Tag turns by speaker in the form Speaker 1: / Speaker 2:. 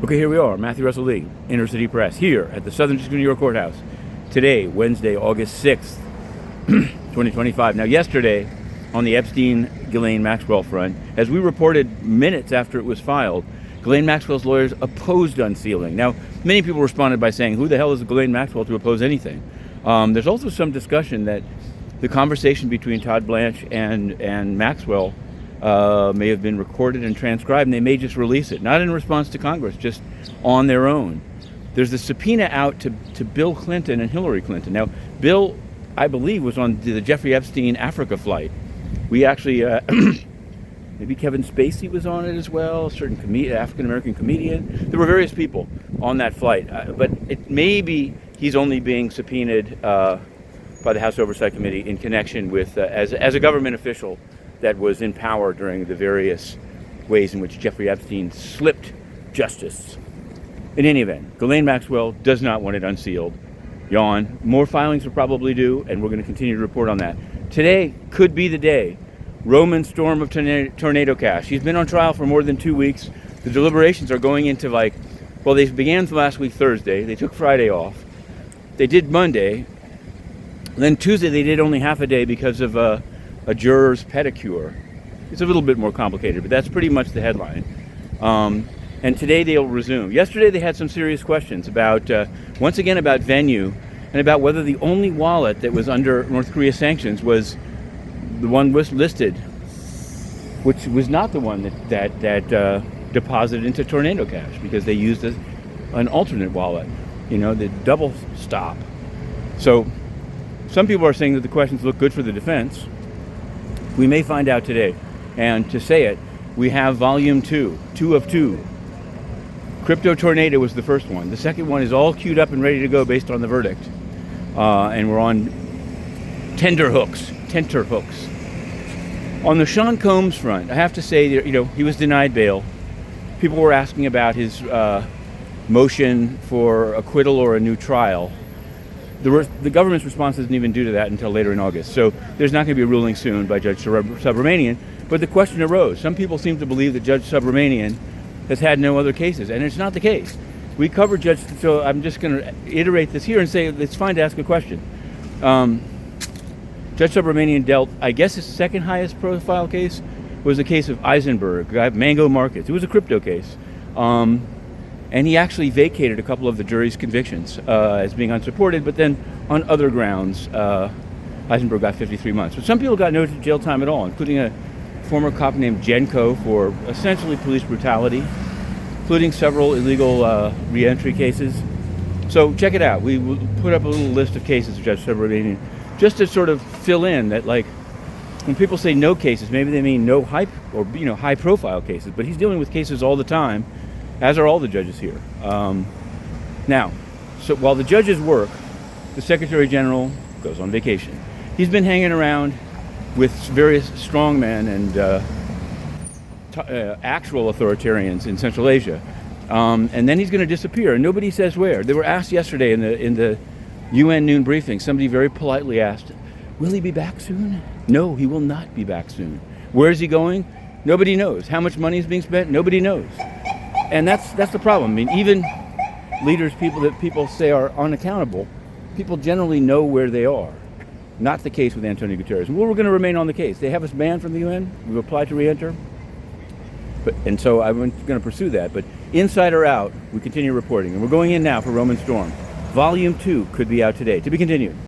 Speaker 1: Okay, here we are, Matthew Russell Lee, Inner City Press, here at the Southern District of New York Courthouse. Today, Wednesday, August 6th, 2025. Now, yesterday, on the Epstein-Ghislaine Maxwell front, as we reported minutes after it was filed, Ghislaine Maxwell's lawyers opposed unsealing. Now, many people responded by saying, who the hell is Ghislaine Maxwell to oppose anything? There's also some discussion that the conversation between Todd Blanche and Maxwell may have been recorded and transcribed, and they may just release it, not in response to Congress, just on their own. There's a subpoena out to Bill Clinton and Hillary Clinton. Now, Bill, I believe, was on the Jeffrey Epstein Africa flight. We actually, maybe Kevin Spacey was on it as well, a certain African-American comedian. There were various people on that flight, but it may be he's only being subpoenaed by the House Oversight Committee in connection with, as a government official that was in power during the various ways in which Jeffrey Epstein slipped justice. In any event, Ghislaine Maxwell does not want it unsealed. Yawn. More filings will probably due, and we're going to continue to report on that. Today could be the day. Roman storm of tornado cash. She's been on trial for more than 2 weeks. The deliberations are going into they began last week Thursday. They took Friday off. They did Monday. Then Tuesday they did only half a day because of a juror's pedicure. It's a little bit more complicated, but that's pretty much the headline. And today they'll resume. Yesterday they had some serious questions about, once again, about venue and about whether the only wallet that was under North Korea sanctions was the one was listed, which was not the one that deposited into tornado cash, because they used an alternate wallet, the double stop. So some people are saying that the questions look good for the defense. We may find out today. And to say it, we have volume 2 of 2. Crypto Tornado was the first one. The second one is all queued up and ready to go based on the verdict. And we're on tenterhooks. On the Sean Combs front, I have to say that, he was denied bail. People were asking about his motion for acquittal or a new trial. The government's response isn't even due to that until later in August. So there's not going to be a ruling soon by Judge Subramanian. But the question arose. Some people seem to believe that Judge Subramanian has had no other cases, and it's not the case. We covered so I'm just going to iterate this here and say it's fine to ask a question. Judge Subramanian dealt, I guess his second highest profile case was the case of Eisenberg, Mango Markets. It was a crypto case. And he actually vacated a couple of the jury's convictions as being unsupported, but then on other grounds, Eisenberg got 53 months. But some people got no jail time at all, including a former cop named Genko for essentially police brutality, including several illegal re-entry cases. So check it out. We will put up a little list of cases of Judge Subramanian, just to sort of fill in that, when people say no cases, maybe they mean no high or high profile cases, but he's dealing with cases all the time, as are all the judges here. Now, so while the judges work, the Secretary General goes on vacation. He's been hanging around with various strongmen and actual authoritarians in Central Asia. And then he's going to disappear, and nobody says where. They were asked yesterday in the UN noon briefing, somebody very politely asked, will he be back soon? No, he will not be back soon. Where is he going? Nobody knows. How much money is being spent? Nobody knows. And that's the problem. I mean, even leaders, people that people say are unaccountable, people generally know where they are. Not the case with Antonio Guterres. Well, we're going to remain on the case. They have us banned from the UN. We've applied to re-enter. And so I'm going to pursue that. But inside or out, we continue reporting. And we're going in now for Roman Storm. Volume 2 could be out today. To be continued.